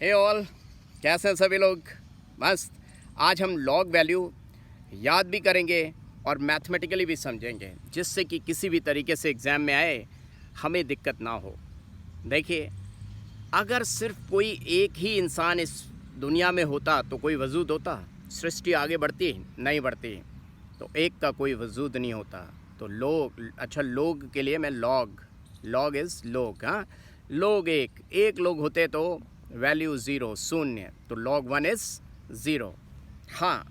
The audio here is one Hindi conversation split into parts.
हे ऑल, कैसे हैं सभी लोग? मस्त। आज हम लॉग वैल्यू याद भी करेंगे और मैथमेटिकली भी समझेंगे, जिससे कि किसी भी तरीके से एग्ज़ाम में आए हमें दिक्कत ना हो। देखिए, अगर सिर्फ कोई एक ही इंसान इस दुनिया में होता तो कोई वजूद होता? सृष्टि आगे बढ़ती? नहीं बढ़ती। तो एक का कोई वजूद नहीं होता। तो लोग, अच्छा लोग के लिए मैं लॉग इज़ लोग, हाँ, लोग एक लोग होते तो वैल्यू ज़ीरो, शून्य, तो लॉग वन इज़ ज़ीरो। हाँ,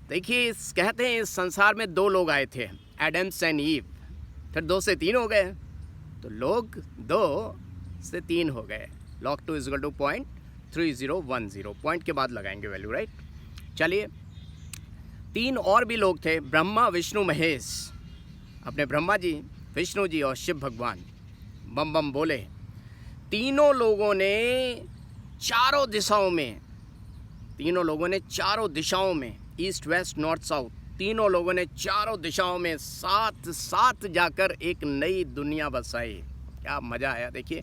देखिए, कहते हैं इस संसार में दो लोग आए थे, एडम्स एंड ईव, फिर दो से तीन हो गए, तो लोग दो से तीन हो गए। Log two equal to 0.3010, point के बाद लगाएंगे वैल्यू, राइट। चलिए, तीन और भी लोग थे, ब्रह्मा, विष्णु, महेश। अपने ब्रह्मा जी, विष्णु जी और शिव भगवान बम बम बोले। तीनों लोगों ने चारों दिशाओं में, ईस्ट वेस्ट नॉर्थ साउथ, तीनों लोगों ने चारों दिशाओं में साथ साथ जाकर एक नई दुनिया बसाई। क्या मज़ा आया। देखिए,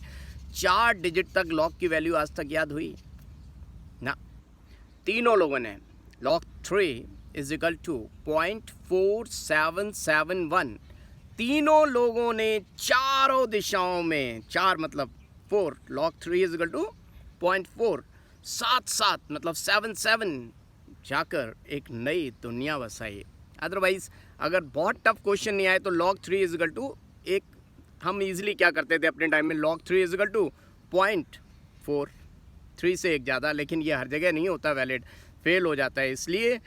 4 डिजिट तक लॉग की वैल्यू आज तक याद हुई ना? तीनों लोगों ने लॉग 3 इज इक्वल टू 0.4771। तीनों लोगों ने चारों दिशाओं में, 4 मतलब 4, लॉग 3 इज इक्वल टू 0.4, साथ मतलब 7 जाकर एक नई दुनिया बसाई। अदरवाइज अगर बहुत टफ क्वेश्चन नहीं आए तो लॉग 3 इज इक्वल टू एक, हम इजीली क्या करते थे अपने टाइम में, लॉग 3 इज इक्वल टू 0.4, 3 से एक ज़्यादा, लेकिन ये हर जगह नहीं होता वैलिड, फेल हो जाता है, इसलिए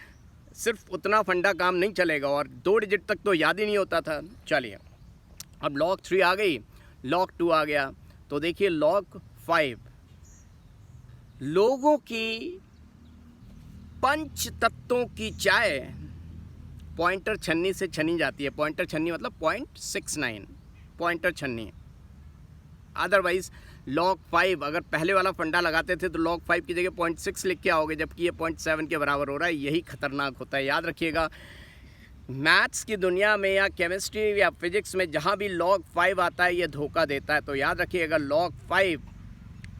सिर्फ उतना फंडा काम नहीं चलेगा, और 2 डिजिट तक तो याद ही नहीं होता था। चलिए, अब लॉग 3 आ गई, लॉग 2 आ गया, तो देखिए लॉग 5, लोगों की पंच तत्वों की चाय पॉइंटर छन्नी से छनी जाती है। पॉइंटर छन्नी मतलब 0.69, पॉइंटर छन्नी। अदरवाइज लॉग 5, अगर पहले वाला फंडा लगाते थे तो लॉग 5 की जगह 0.6 लिख के आओगे, जबकि ये 0.7 के बराबर हो रहा है। यही खतरनाक होता है, याद रखिएगा। मैथ्स की दुनिया में या केमिस्ट्री या फिजिक्स में जहाँ भी लॉग 5 आता है ये धोखा देता है, तो याद रखिएगा लॉग 5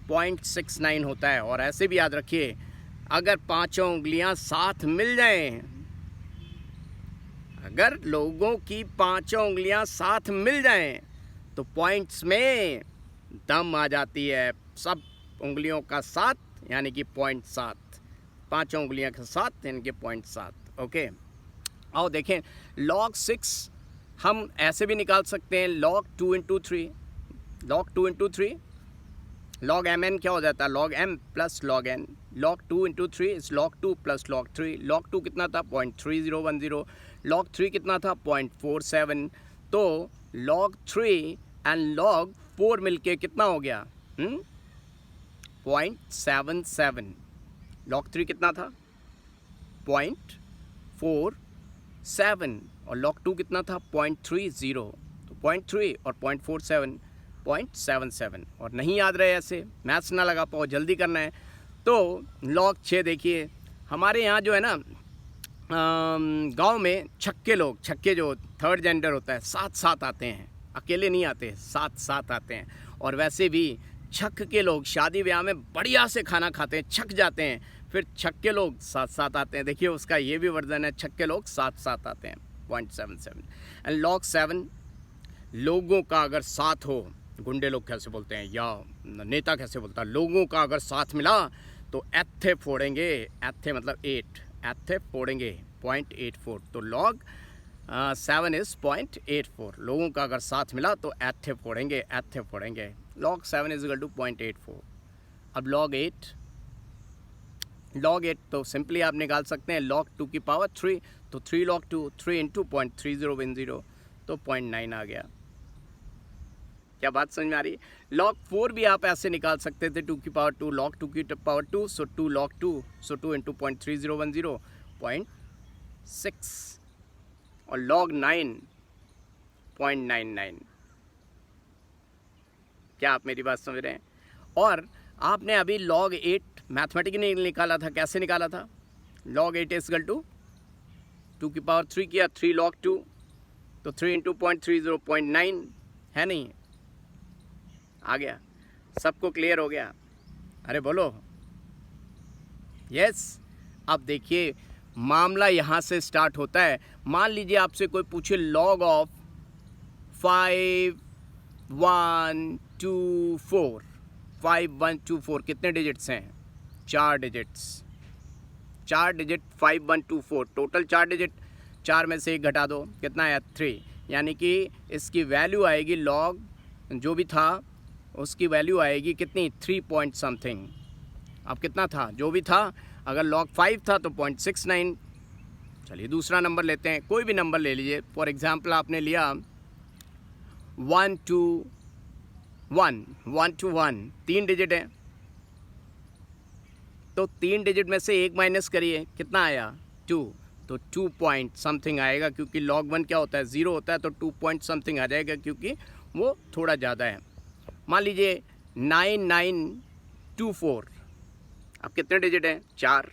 0.69 होता है। और ऐसे भी याद रखिए, अगर पांचों उंगलियां साथ मिल जाएं, अगर लोगों की पांचों उंगलियां साथ मिल जाएं तो पॉइंट्स में दम आ जाती है। सब उंगलियों का साथ यानी कि 0.7, पांचों उंगलियों के साथ यानी कि 0.7। ओके, आओ देखें, लॉग 6 हम ऐसे भी निकाल सकते हैं, log 2 into 3, log 2 into 3, log mn क्या हो जाता है, log m plus log n। log 2 into 3 is log 2 plus log 3। log 2 कितना था, 0.3010, log 3 कितना था, 0.47। तो log 3 एंड log 4 मिलके कितना हो गया, 0.77। log 3 कितना था, 0.47, और log 2 कितना था, 0.30। तो 0.3 और 0.47, 0.77। और नहीं याद रहे, ऐसे मैथ्स ना लगा पाओ, जल्दी करना है, तो log 6 देखिए, हमारे यहाँ जो है ना गांव में छक्के जो थर्ड जेंडर होता है, साथ आते हैं, अकेले नहीं आते, साथ आते हैं। और वैसे भी छक के लोग शादी ब्याह में बढ़िया से खाना खाते हैं, छक जाते हैं, फिर छक्के लोग साथ आते हैं। देखिए, उसका ये भी वर्जन है, छक्के लोग साथ आते हैं, 0.77। एंड log 7, लोगों का अगर साथ हो, गुंडे लोग कैसे बोलते हैं या नेता कैसे बोलता है, लोगों का अगर साथ मिला तो एथे फोड़ेंगे, एथे मतलब 8, एथे फोड़ेंगे 0.84। तो log 7 इज 0.84, लोगों का अगर साथ मिला तो एथे फोड़ेंगे। log 7 is equal to 0.84। अब log 8 तो सिंपली आप निकाल सकते हैं, log 2 की पावर 3, तो 3 log 2, 3 इंटू 0.3010, तो 0.9 आ गया। क्या बात समझ में आ रही है? log 4 भी आप ऐसे निकाल सकते थे, 2 की पावर 2, log 2 की पावर 2, सो 2 log 2, सो 2 इंटू 0.3010, 0.6, और log 9 0.99। क्या आप मेरी बात समझ रहे हैं? और आपने अभी log 8 मैथमेटिकली निकाला था, कैसे निकाला था, log 8 इज इक्वल टू 2 की पावर 3 किया, 3 log 2, तो 3 इंटू 0.30, 0.9 है नहीं, आ गया। सबको क्लियर हो गया? अरे बोलो। यस। अब देखिए मामला यहाँ से स्टार्ट होता है। मान लीजिए आपसे कोई पूछे लॉग ऑफ 5 1 2 4, 5 1 2 4 कितने डिजिट्स हैं? 4 डिजिट्स। 4 digit 5 1 2 4, total 4 digit. 4 में से 1 घटा दो, कितना आया? 3। यानी कि इसकी वैल्यू आएगी लॉग जो भी था उसकी वैल्यू आएगी कितनी? 3 पॉइंट समथिंग। अब कितना था? जो भी था, अगर log 5 था तो 0.69। चलिए दूसरा नंबर लेते हैं, कोई भी नंबर ले लीजिए। फॉर एग्जांपल आपने लिया 1 2 1, 1 2 1, 3 डिजिट है, तो 3 डिजिट में से 1 माइनस करिए, कितना आया? 2। तो 2 पॉइंट समथिंग आएगा, क्योंकि log 1 क्या होता है? 0 होता है, तो 2 पॉइंट समथिंग आ जाएगा, क्योंकि वो थोड़ा ज़्यादा है। मान लीजिए 9924, अब कितने डिजिट हैं? 4,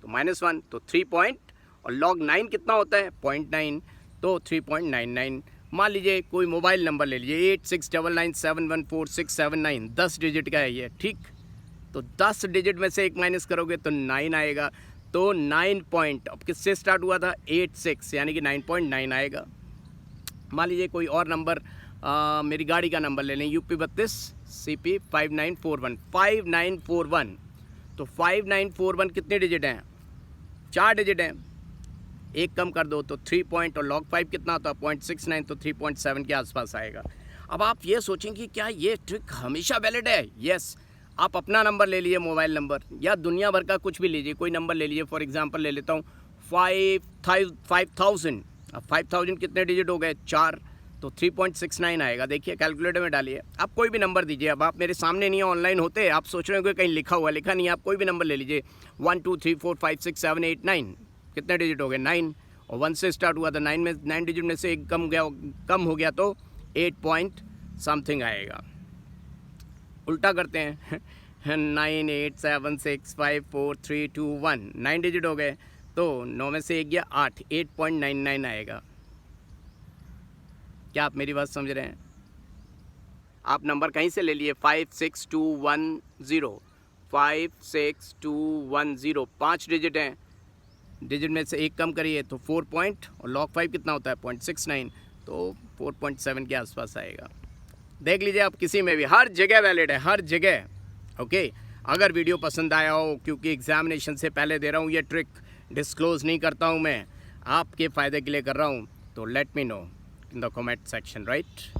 तो -1, तो 3 पॉइंट, और log 9 कितना होता है? 0.9, तो 3.99। मान लीजिए कोई मोबाइल नंबर ले लीजिए 8699714679, 10 डिजिट का है ये, ठीक। तो 10 डिजिट में से 1 माइनस करोगे तो 9 आएगा, तो 9 पॉइंट, अब किससे स्टार्ट हुआ था? 86, यानी कि 9.9 आएगा। मान लीजिए कोई और नंबर, मेरी गाड़ी का नंबर ले लें, UP 32 CP 5941, तो 5941 कितने डिजिट हैं? 4 डिजिट हैं, 1 कम कर दो तो 3 पॉइंट, और log 5 कितना होता है? 0.69, तो 3.7 के आसपास आएगा। अब आप ये सोचेंगे क्या ये ट्रिक हमेशा वैलिड है? यस। आप अपना नंबर ले लीजिए, मोबाइल नंबर, या दुनिया भर का कुछ भी लीजिए, कोई नंबर ले लीजिए। फॉर एग्जांपल ले लेता हूँ 5000। अब 5000 कितने डिजिट हो गए? 4, तो 3.69 आएगा। देखिए कैलकुलेटर में डालिए, आप कोई भी नंबर दीजिए। अब आप मेरे सामने नहीं है, ऑनलाइन होते, आप सोच रहे हो कि कहीं लिखा हुआ, लिखा नहीं है। आप कोई भी नंबर ले लीजिए, 1 2 3 4 5 6 7 8 9, कितने डिजिट हो गए? 9, और 1 से स्टार्ट हुआ था, 9 डिजिट में से 1 कम हो गया तो 8 पॉइंट समथिंग आएगा। उल्टा करते हैं 9 8 7 6 5 4 3 2 1, 9 डिजिट हो गए, तो 9 में से 1 गया 8, 8.99 आएगा। क्या आप मेरी बात समझ रहे हैं? आप नंबर कहीं से ले लिए, 56210, 56210, 5 डिजिट हैं, डिजिट में से 1 कम करिए तो 4 पॉइंट, और log 5 कितना होता है? 0.69, तो 4.7 के आसपास आएगा। देख लीजिए आप, किसी में भी, हर जगह वैलिड है, हर जगह। ओके, अगर वीडियो पसंद आया हो, क्योंकि एग्जामिनेशन से पहले दे रहा हूँ ये ट्रिक, डिस्क्लोज नहीं करता हूँ मैं, आपके फ़ायदे के लिए कर रहा हूँ, तो let me know in the comment section, right?